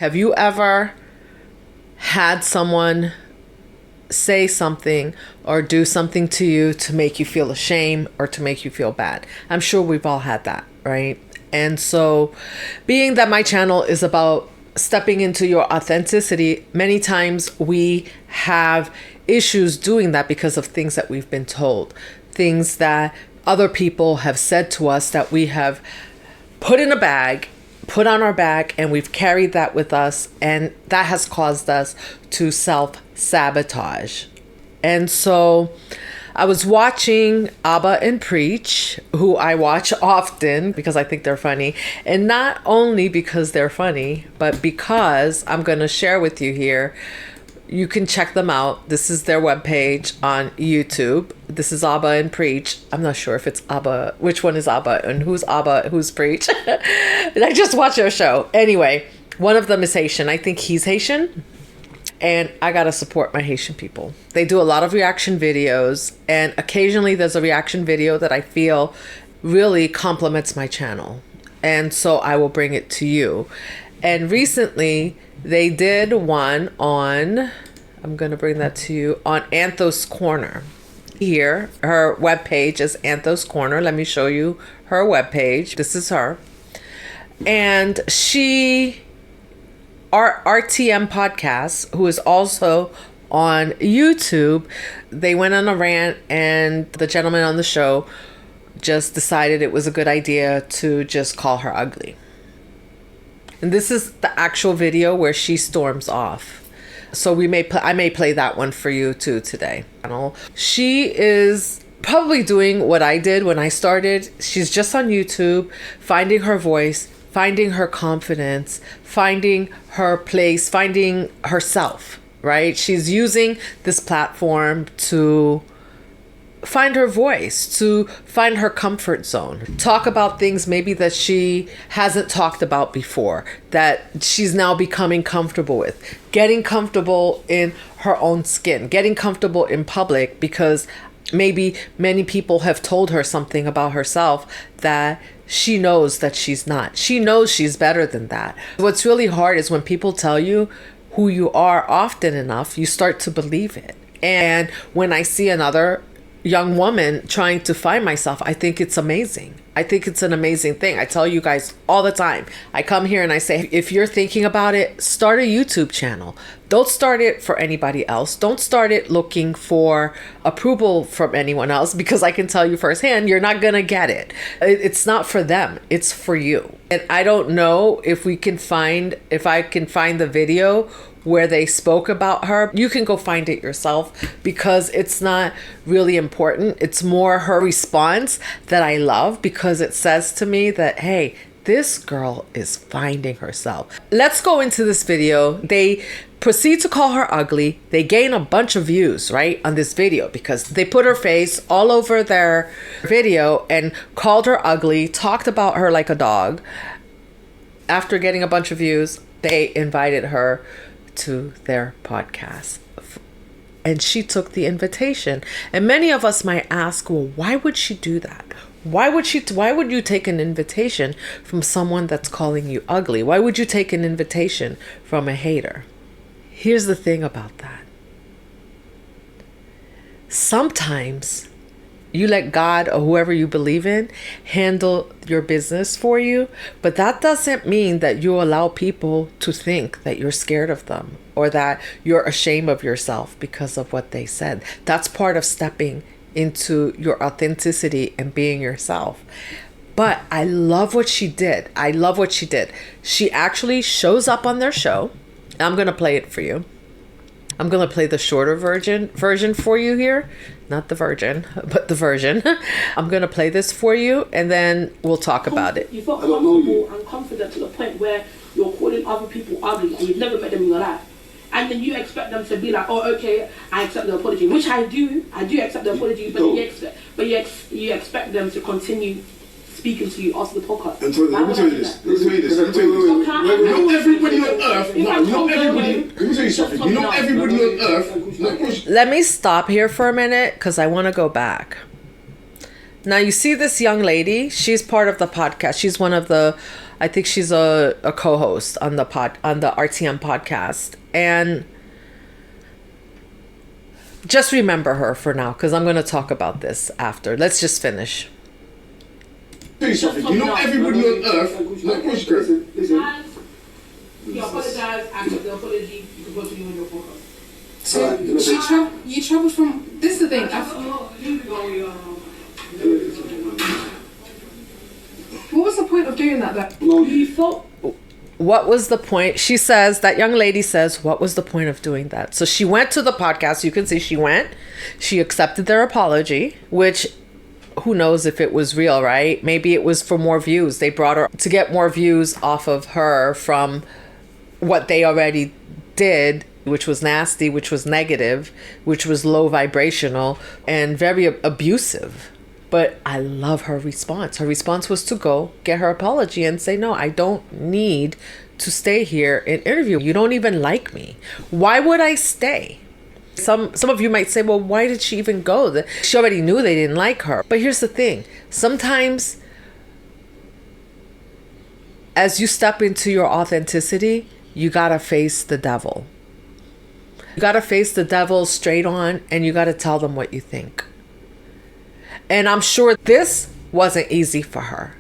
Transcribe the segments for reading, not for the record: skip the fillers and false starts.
Have you ever had someone say something or do something to you to make you feel ashamed or to make you feel bad? I'm sure we've all had that, right? And so, being that my channel is about stepping into your authenticity, many times we have issues doing that because of things that we've been told, things that other people have said to us that we have put in a bag, put on our back, and we've carried that with us, and that has caused us to self-sabotage. And so I was watching Abba and Preach, who I watch often because I think they're funny, and not only because they're funny, but because I'm going to share with you here. You can check them out. This is their webpage on YouTube. This is Abba and Preach. I'm not sure if it's Abba, which one is Abba and who's Abba, who's Preach. I just watched their show. Anyway, one of them is Haitian. I think he's Haitian. And I gotta support my Haitian people. They do a lot of reaction videos, and occasionally there's a reaction video that I feel really complements my channel. And so I will bring it to you. And recently they did one on, I'm going to bring that to you, on AnthosCorner. Here, her webpage is AnthosCorner. Let me show you her webpage. This is her. And she, our RTM podcast, who is also on YouTube, they went on a rant, and the gentleman on the show just decided it was a good idea to just call her ugly. And this is the actual video where she storms off. So I may play that one for you too today. She is probably doing what I did when I started. She's just on YouTube, finding her voice, finding her confidence, finding her place, finding herself, right? She's using this platform to find her voice, to find her comfort zone, talk about things maybe that she hasn't talked about before, that she's now becoming comfortable with, getting comfortable in her own skin, getting comfortable in public because maybe many people have told her something about herself that she knows that she's not. She knows she's better than that. What's really hard is when people tell you who you are often enough, you start to believe it. And when I see another young woman trying to find myself, I think it's amazing. I think it's an amazing thing. I tell you guys all the time, I come here and I say, if you're thinking about it, start a YouTube channel. Don't start it for anybody else. Don't start it looking for approval from anyone else, because I can tell you firsthand, you're not going to get it. It's not for them. It's for you. And I don't know if I can find the video where they spoke about her. You can go find it yourself because it's not really important. It's more her response that I love, because it says to me that, hey, this girl is finding herself. Let's go into this video. They proceed to call her ugly. They gain a bunch of views, right, on this video because they put her face all over their video and called her ugly, talked about her like a dog. After getting a bunch of views, they invited her to their podcast, and she took the invitation. And many of us might ask, well, why would she do that? Why would you take an invitation from someone that's calling you ugly? Why would you take an invitation from a hater? Here's the thing about that. Sometimes you let God or whoever you believe in handle your business for you, but that doesn't mean that you allow people to think that you're scared of them or that you're ashamed of yourself because of what they said. That's part of stepping into your authenticity and being yourself. But I love what she did. She actually shows up on their show. I'm going to play it for you. I'm going to play the shorter version for you here. Not the virgin, but the version. I'm going to play this for you, and then we'll talk about it. You felt comfortable and confident to the point where you're calling other people ugly and you've never met them in your life. And then you expect them to be like, oh, okay, I accept the apology, which I do. I do accept the apology, but you expect them to continue speaking to you after the podcast. And so, let me tell you this. Not everybody on earth. Let me tell you something. Not everybody on earth. Let me stop here for a minute because I want to go back. Now you see this young lady. She's part of the podcast. She's one of the I think she's a co-host on the RTM podcast. And just remember her for now, because I'm going to talk about this after. Let's just finish. Tell you something. You know everybody on earth. Listen. You apologize, accept the apology, you can continue on your podcast. So you traveled from. This is the thing. What was the point of doing that? You thought. What was the point? She says, that young lady says, what was the point of doing that? So she went to the podcast. You can see she went. She accepted their apology, which who knows if it was real, right? Maybe it was for more views. They brought her to get more views off of her from what they already did, which was nasty, which was negative, which was low vibrational and very abusive. But I love her response. Her response was to go get her apology and say, no, I don't need to stay here and interview. You don't even like me. Why would I stay? Some of you might say, well, why did she even go? She already knew they didn't like her. But here's the thing. Sometimes as you step into your authenticity, you got to face the devil. You got to face the devil straight on, and you got to tell them what you think. And I'm sure this wasn't easy for her.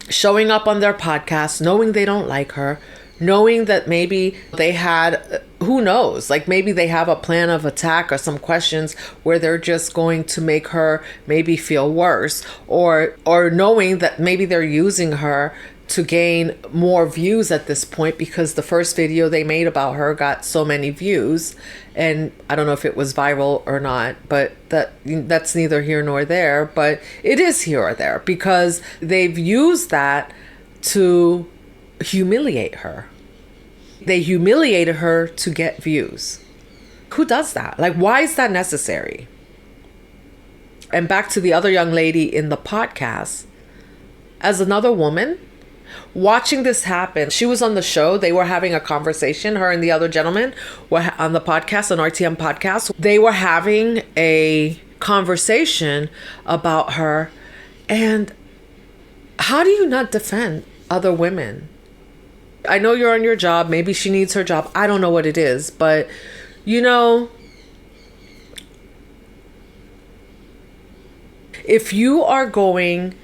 Showing up on their podcast, knowing they don't like her, knowing that maybe they had, who knows, like maybe they have a plan of attack or some questions where they're just going to make her maybe feel worse, or knowing that maybe they're using her to gain more views at this point because the first video they made about her got so many views, and I don't know if it was viral or not, but that's neither here nor there. But it is here or there because they've used that to humiliate her. They humiliated her to get views. Who does that? Like, why is that necessary? And back to the other young lady in the podcast, as another woman watching this happen, she was on the show. They were having a conversation. Her and the other gentleman were on the podcast, an RTM podcast. They were having a conversation about her. And how do you not defend other women? I know you're on your job. Maybe she needs her job. I don't know what it is. But, you know, if you are going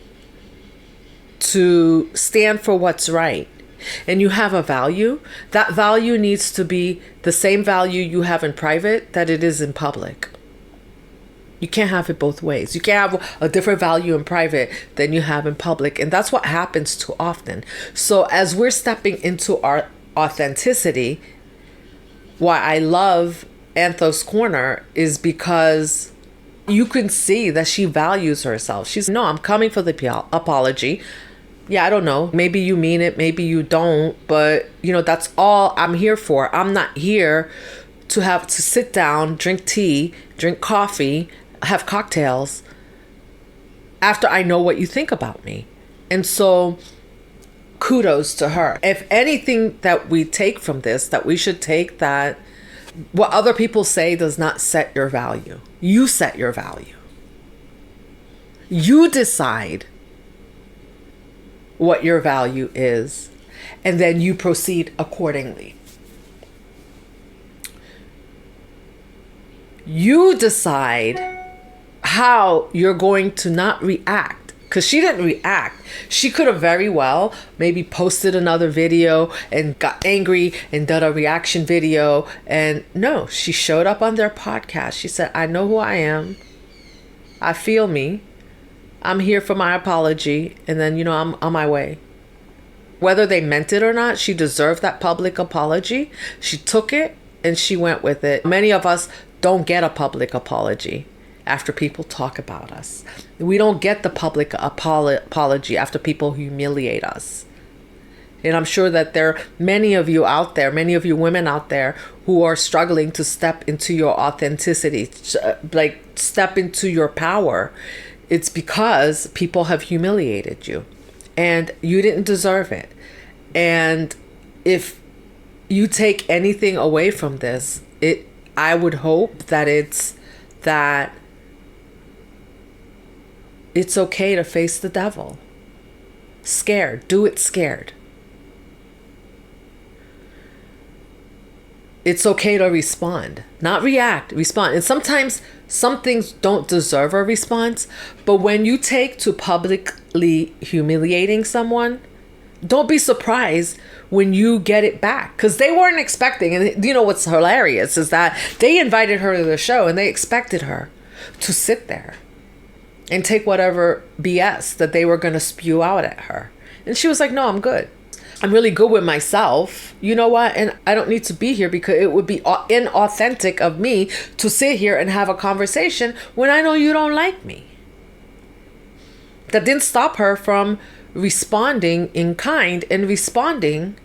to stand for what's right and you have a value, that value needs to be the same value you have in private that it is in public. You can't have it both ways. You can't have a different value in private than you have in public. And that's what happens too often. So as we're stepping into our authenticity, why I love AnthosCorner is because you can see that she values herself. She's, no, I'm coming for the apology. Yeah, I don't know. Maybe you mean it, maybe you don't. But, you know, that's all I'm here for. I'm not here to have to sit down, drink tea, drink coffee, have cocktails after I know what you think about me. And so kudos to her. If anything that we take from this, that we should take that what other people say does not set your value. You set your value. You decide what your value is, and then you proceed accordingly. You decide how you're going to not react, because she didn't react. She could have very well maybe posted another video and got angry and done a reaction video. And no, she showed up on their podcast. She said, I know who I am. I feel me. I'm here for my apology. And then, you know, I'm on my way. Whether they meant it or not, she deserved that public apology. She took it and she went with it. Many of us don't get a public apology after people talk about us. We don't get the public apology after people humiliate us. And I'm sure that there are many of you out there, many of you women out there who are struggling to step into your authenticity, like step into your power. It's because people have humiliated you and you didn't deserve it. And if you take anything away from this, I would hope that it's okay to face the devil. Scared. Do it scared. It's okay to respond, not react, respond. And sometimes some things don't deserve a response, but when you take to publicly humiliating someone, don't be surprised when you get it back, because they weren't expecting. And you know what's hilarious is that they invited her to the show and they expected her to sit there and take whatever BS that they were going to spew out at her. And she was like, no, I'm good. I'm really good with myself. You know what? And I don't need to be here because it would be inauthentic of me to sit here and have a conversation when I know you don't like me. That didn't stop her from responding in kind and responding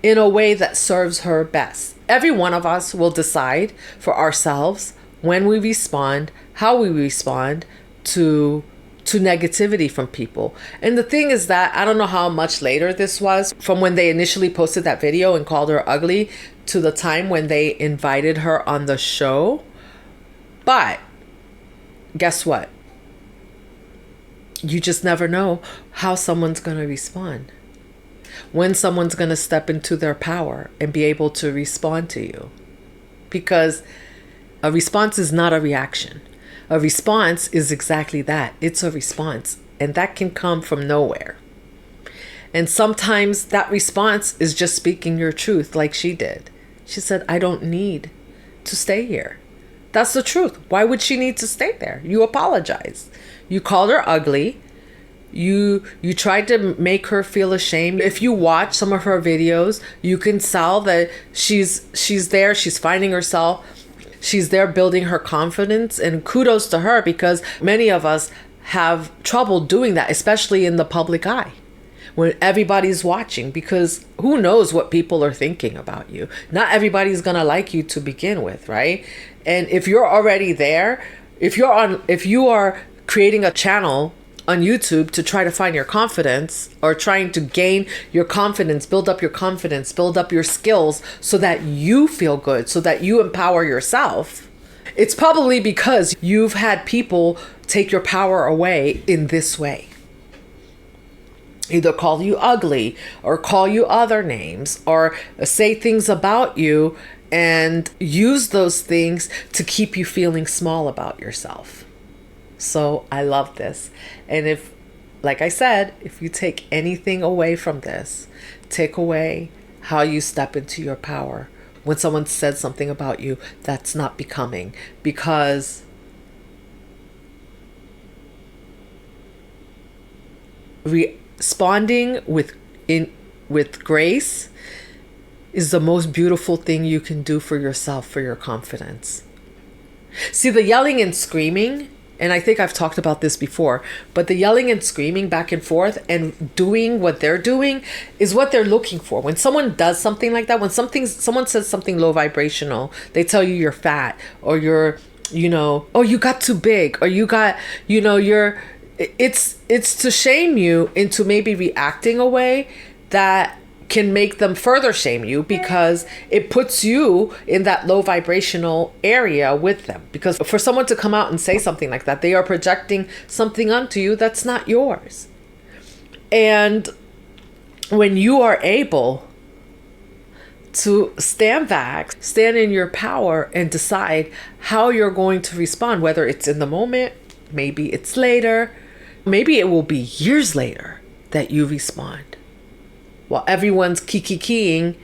in a way that serves her best. Every one of us will decide for ourselves when we respond, how we respond to negativity from people. And the thing is that I don't know how much later this was from when they initially posted that video and called her ugly to the time when they invited her on the show. But guess what? You just never know how someone's going to respond. When someone's going to step into their power and be able to respond to you. Because a response is not a reaction. A response is exactly that. It's a response. And that can come from nowhere. And sometimes that response is just speaking your truth like she did. She said, I don't need to stay here. That's the truth. Why would she need to stay there? You apologized. You called her ugly. You tried to make her feel ashamed. If you watch some of her videos, you can tell that she's there. She's finding herself. She's there building her confidence, and kudos to her, because many of us have trouble doing that, especially in the public eye when everybody's watching, because who knows what people are thinking about you. Not everybody's going to like you to begin with, right? And if you're already there, if you are creating a channel on YouTube to try to find your confidence, or trying to gain your confidence, build up your skills so that you feel good, so that you empower yourself, it's probably because you've had people take your power away in this way. Either call you ugly or call you other names or say things about you and use those things to keep you feeling small about yourself. So I love this. And if, like I said, if you take anything away from this, take away how you step into your power. When someone said something about you that's not becoming, because responding with grace is the most beautiful thing you can do for yourself, for your confidence. See, the yelling and screaming, and I think I've talked about this before, but the yelling and screaming back and forth and doing what they're doing is what they're looking for. When someone does something like that, when someone says something low vibrational, they tell you you're fat, or you're, oh, you got too big, or you got, it's to shame you into maybe reacting a way that can make them further shame you, because it puts you in that low vibrational area with them. Because for someone to come out and say something like that, they are projecting something onto you that's not yours. And when you are able to stand back, stand in your power, and decide how you're going to respond, whether it's in the moment, maybe it's later, maybe it will be years later that you respond. While everyone's kikiing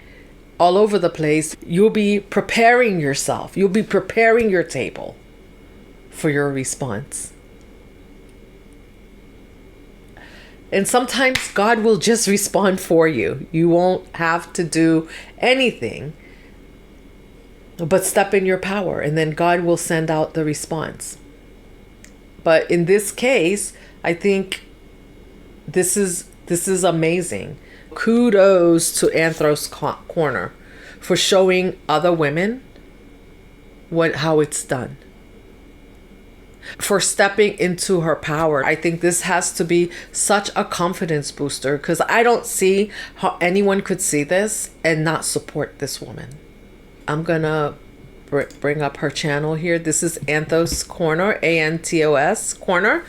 all over the place, you'll be preparing yourself. You'll be preparing your table for your response. And sometimes God will just respond for you. You won't have to do anything but step in your power, and then God will send out the response. But in this case, I think this is amazing. Kudos to AnthosCorner for showing other women how it's done. For stepping into her power. I think this has to be such a confidence booster, because I don't see how anyone could see this and not support this woman. I'm gonna bring up her channel here. This is AnthosCorner, ANTOS Corner.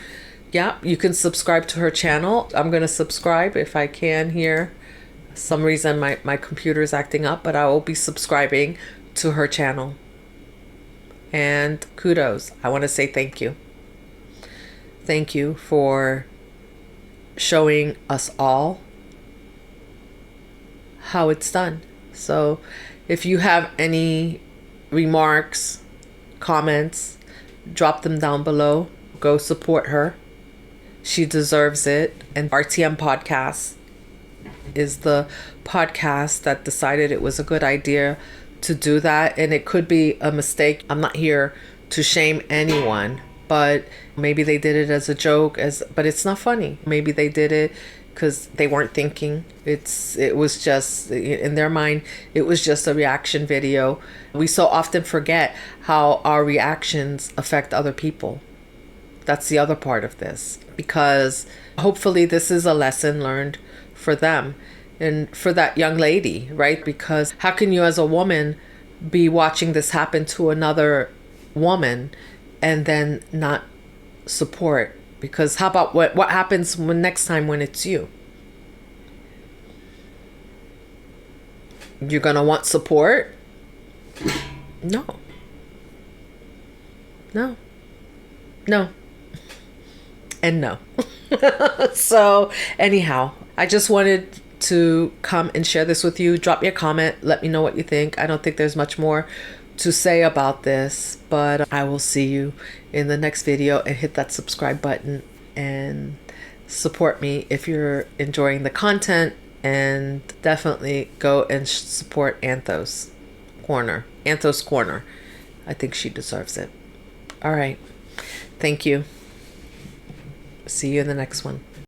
yeah, you can subscribe to her channel. I'm going to subscribe if I can here. Some reason my computer is acting up, but I will be subscribing to her channel. And kudos. I want to say thank you. Thank you for showing us all how it's done. So if you have any remarks, comments, drop them down below. Go support her. She deserves it. And RTM Podcast is the podcast that decided it was a good idea to do that. And it could be a mistake. I'm not here to shame anyone, but maybe they did it as a joke, but it's not funny. Maybe they did it because they weren't thinking. It was just, in their mind, it was just a reaction video. We so often forget how our reactions affect other people. That's the other part of this, because hopefully this is a lesson learned for them and for that young lady, right? Because how can you as a woman be watching this happen to another woman and then not support? Because how about what happens when next time when it's you? You're gonna want support? No. And no. So anyhow, I just wanted to come and share this with you. Drop me a comment. Let me know what you think. I don't think there's much more to say about this, but I will see you in the next video, and hit that subscribe button and support me if you're enjoying the content, and definitely go and support AnthosCorner. AnthosCorner. I think she deserves it. All right. Thank you. See you in the next one.